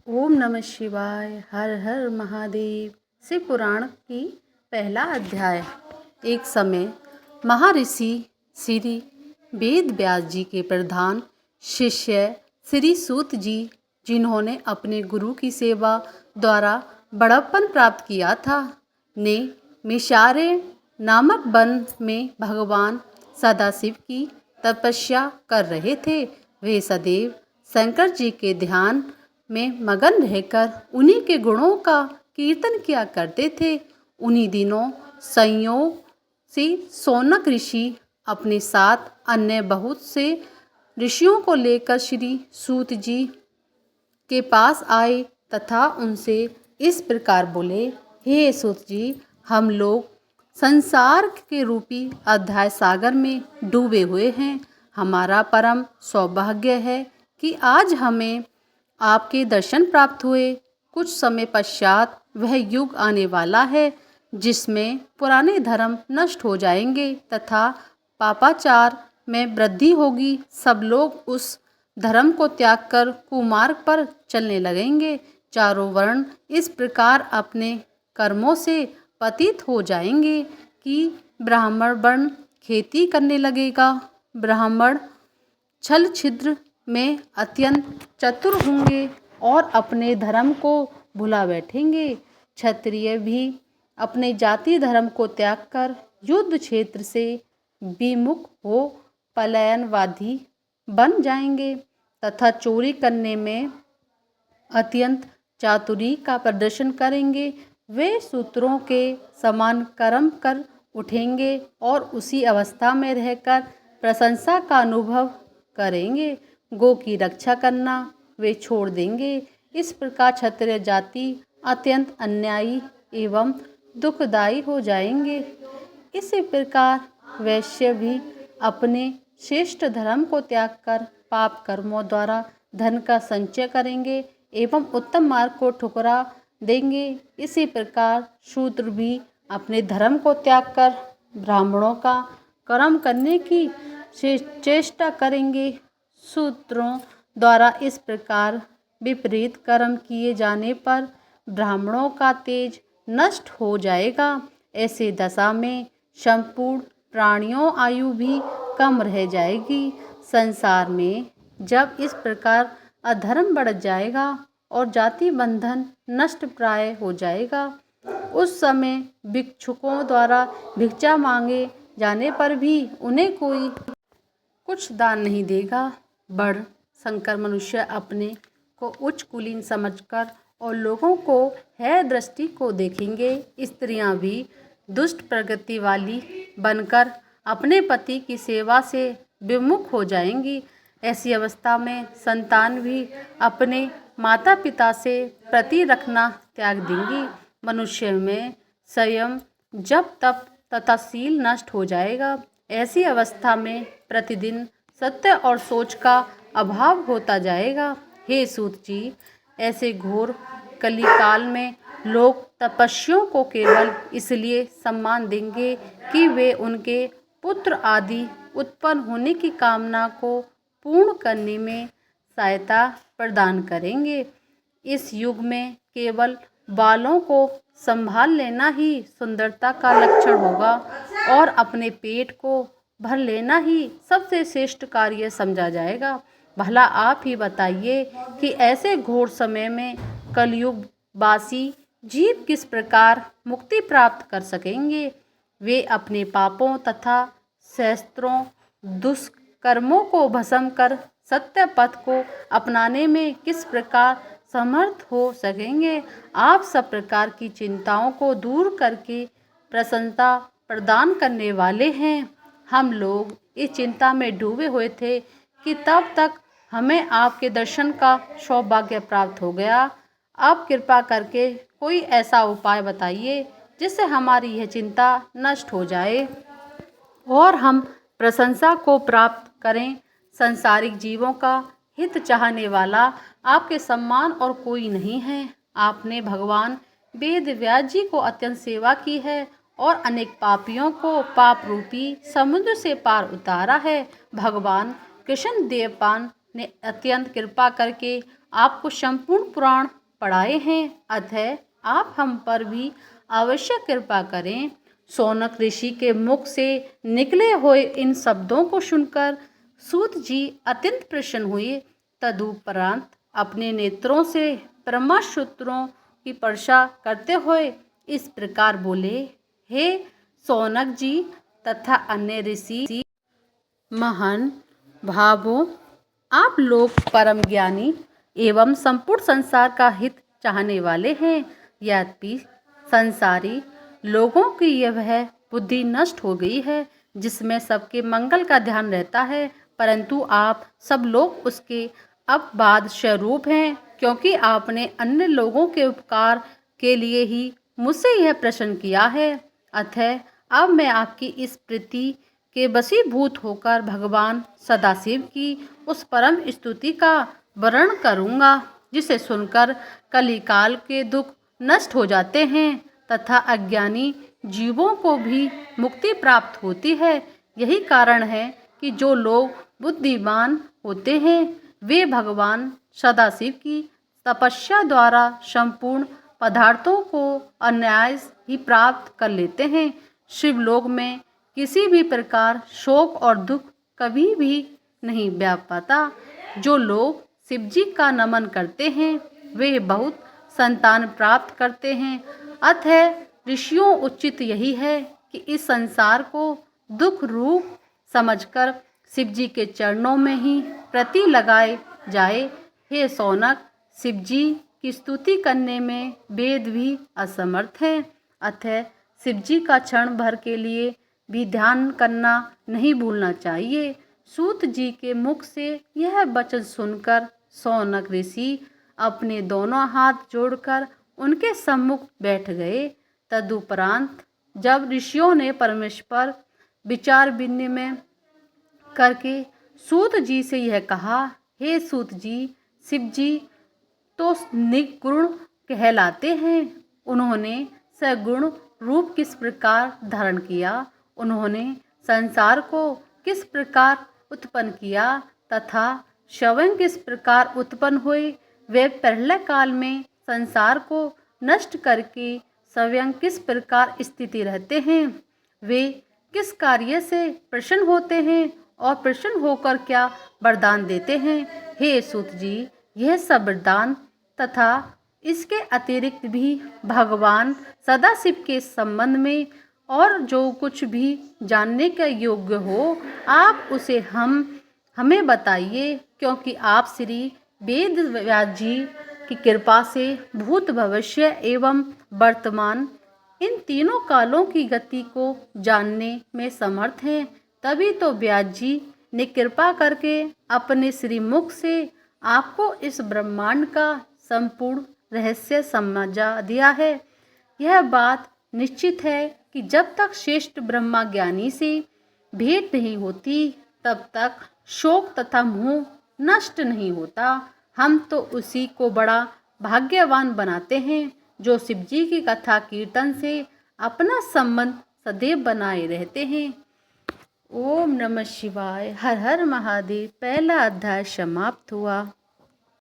ओम नमः शिवाय। हर हर महादेव। शिव पुराण की पहला अध्याय। एक समय महर्षि श्री वेद व्यास जी के प्रधान शिष्य श्री सूत जी, जिन्होंने अपने गुरु की सेवा द्वारा बड़प्पन प्राप्त किया था, ने मिशारे नामक वन में भगवान सदाशिव की तपस्या कर रहे थे। वे सदैव शंकर जी के ध्यान में मगन रहकर उन्हीं के गुणों का कीर्तन किया करते थे। उन्हीं दिनों संयोग से सौनक ऋषि अपने साथ अन्य बहुत से ऋषियों को लेकर श्री सूत जी के पास आए तथा उनसे इस प्रकार बोले, हे सूत जी, हम लोग संसार के रूपी अध्याय सागर में डूबे हुए हैं। हमारा परम सौभाग्य है कि आज हमें आपके दर्शन प्राप्त हुए। कुछ समय पश्चात वह युग आने वाला है जिसमें पुराने धर्म नष्ट हो जाएंगे तथा पापाचार में वृद्धि होगी। सब लोग उस धर्म को त्याग कर कुमार्ग पर चलने लगेंगे। चारों वर्ण इस प्रकार अपने कर्मों से पतित हो जाएंगे कि ब्राह्मण वर्ण खेती करने लगेगा। ब्राह्मण छल छिद्र में अत्यंत चतुर होंगे और अपने धर्म को भुला बैठेंगे। क्षत्रिय भी अपने जाति धर्म को त्याग कर युद्ध क्षेत्र से विमुख हो पलायनवादी बन जाएंगे तथा चोरी करने में अत्यंत चातुरी का प्रदर्शन करेंगे। वे सूत्रों के समान कर्म कर उठेंगे और उसी अवस्था में रहकर प्रशंसा का अनुभव करेंगे। गो की रक्षा करना वे छोड़ देंगे। इस प्रकार क्षत्रिय जाति अत्यंत अन्यायी एवं दुखदायी हो जाएंगे। इसी प्रकार वैश्य भी अपने श्रेष्ठ धर्म को त्याग कर पाप कर्मों द्वारा धन का संचय करेंगे एवं उत्तम मार्ग को ठुकरा देंगे। इसी प्रकार शूद्र भी अपने धर्म को त्याग कर ब्राह्मणों का कर्म करने की चेष्टा करेंगे। शूद्रों द्वारा इस प्रकार विपरीत कर्म किए जाने पर ब्राह्मणों का तेज नष्ट हो जाएगा। ऐसे दशा में संपूर्ण प्राणियों आयु भी कम रह जाएगी। संसार में जब इस प्रकार अधर्म बढ़ जाएगा और जाति बंधन नष्ट प्राय हो जाएगा, उस समय भिक्षुकों द्वारा भिक्षा मांगे जाने पर भी उन्हें कोई कुछ दान नहीं देगा। बड़ शंकर मनुष्य अपने को उच्च कुलीन समझकर और लोगों को है दृष्टि को देखेंगे। स्त्रियां भी दुष्ट प्रकृति वाली बनकर अपने पति की सेवा से विमुख हो जाएंगी। ऐसी अवस्था में संतान भी अपने माता पिता से प्रति रखना त्याग देंगी। मनुष्य में संयम जब तप तथा शील नष्ट हो जाएगा। ऐसी अवस्था में प्रतिदिन सत्य और सोच का अभाव होता जाएगा। हे सूत जी, ऐसे घोर कलिकाल में लोग तपस्वियों को केवल इसलिए सम्मान देंगे कि वे उनके पुत्र आदि उत्पन्न होने की कामना को पूर्ण करने में सहायता प्रदान करेंगे। इस युग में केवल बालों को संभाल लेना ही सुंदरता का लक्षण होगा और अपने पेट को भर लेना ही सबसे श्रेष्ठ कार्य समझा जाएगा। भला आप ही बताइए कि ऐसे घोर समय में कलयुग वासी जीव किस प्रकार मुक्ति प्राप्त कर सकेंगे। वे अपने पापों तथा शास्त्रों दुष्कर्मों को भस्म कर सत्य पथ को अपनाने में किस प्रकार समर्थ हो सकेंगे। आप सब प्रकार की चिंताओं को दूर करके प्रसन्नता प्रदान करने वाले हैं। हम लोग इस चिंता में डूबे हुए थे कि तब तक हमें आपके दर्शन का सौभाग्य प्राप्त हो गया। अब कृपा करके कोई ऐसा उपाय बताइए जिससे हमारी यह चिंता नष्ट हो जाए और हम प्रशंसा को प्राप्त करें। संसारिक जीवों का हित चाहने वाला आपके सम्मान और कोई नहीं है। आपने भगवान वेद व्यास जी को अत्यंत सेवा की है और अनेक पापियों को पाप रूपी समुद्र से पार उतारा है। भगवान कृष्ण देवपान ने अत्यंत कृपा करके आपको संपूर्ण पुराण पढ़ाए हैं, अतः आप हम पर भी अवश्य कृपा करें। शौनक ऋषि के मुख से निकले हुए इन शब्दों को सुनकर सूत जी अत्यंत प्रसन्न हुए। तदुपरांत अपने नेत्रों से ब्रह्मसूत्रों की वर्षा करते हुए इस प्रकार बोले, हे शौनक जी तथा अन्य ऋषि महान भावों, आप लोग परम ज्ञानी एवं संपूर्ण संसार का हित चाहने वाले हैं। यद्यपि संसारी लोगों की यह बुद्धि नष्ट हो गई है जिसमें सबके मंगल का ध्यान रहता है, परंतु आप सब लोग उसके अपवाद स्वरूप हैं, क्योंकि आपने अन्य लोगों के उपकार के लिए ही मुझसे यह प्रश्न किया है। अतः अब मैं आपकी इस प्रीति के वशीभूत होकर भगवान सदाशिव की उस परम स्तुति का वर्णन करूँगा जिसे सुनकर कलिकाल के दुख नष्ट हो जाते हैं तथा अज्ञानी जीवों को भी मुक्ति प्राप्त होती है। यही कारण है कि जो लोग बुद्धिमान होते हैं वे भगवान सदाशिव की तपस्या द्वारा संपूर्ण पदार्थों को अनायास ही प्राप्त कर लेते हैं। शिवलोक में किसी भी प्रकार शोक और दुख कभी भी नहीं व्याप पाता। जो लोग शिवजी का नमन करते हैं वे बहुत संतान प्राप्त करते हैं। अतः ऋषियों उचित यही है कि इस संसार को दुख रूप समझकर शिवजी के चरणों में ही प्रति लगाए जाए। हे शौनक, शिवजी की स्तुति करने में वेद भी असमर्थ है, अतः शिवजी का क्षण भर के लिए भी ध्यान करना नहीं भूलना चाहिए। सूत जी के मुख से यह वचन सुनकर शौनक ऋषि अपने दोनों हाथ जोड़कर उनके सम्मुख बैठ गए। तदुपरांत जब ऋषियों ने परमेश्वर विचार विनिमय करके सूत जी से यह कहा, हे सूत जी, शिव जी तो निर्गुण कहलाते हैं, उन्होंने सगुण रूप किस प्रकार धारण किया, उन्होंने संसार को किस प्रकार उत्पन्न किया तथा स्वयं किस प्रकार उत्पन्न हुए, वे पहले काल में संसार को नष्ट करके स्वयं किस प्रकार स्थिति रहते हैं, वे किस कार्य से प्रसन्न होते हैं और प्रसन्न होकर क्या वरदान देते हैं। हे सूत जी, यह सब वरदान तथा इसके अतिरिक्त भी भगवान सदाशिव के संबंध में और जो कुछ भी जानने के योग्य हो आप उसे हमें बताइए, क्योंकि आप श्री वेद व्यास जी की कृपा से भूत भविष्य एवं वर्तमान इन तीनों कालों की गति को जानने में समर्थ हैं। तभी तो व्यास जी ने कृपा करके अपने श्रीमुख से आपको इस ब्रह्मांड का संपूर्ण रहस्य समझा दिया है। यह बात निश्चित है कि जब तक श्रेष्ठ ब्रह्मा ज्ञानी से भेंट नहीं होती तब तक शोक तथा मोह नष्ट नहीं होता। हम तो उसी को बड़ा भाग्यवान बनाते हैं जो शिवजी की कथा कीर्तन से अपना संबंध सदैव बनाए रहते हैं। ओम नमः शिवाय। हर हर महादेव। पहला अध्याय समाप्त हुआ।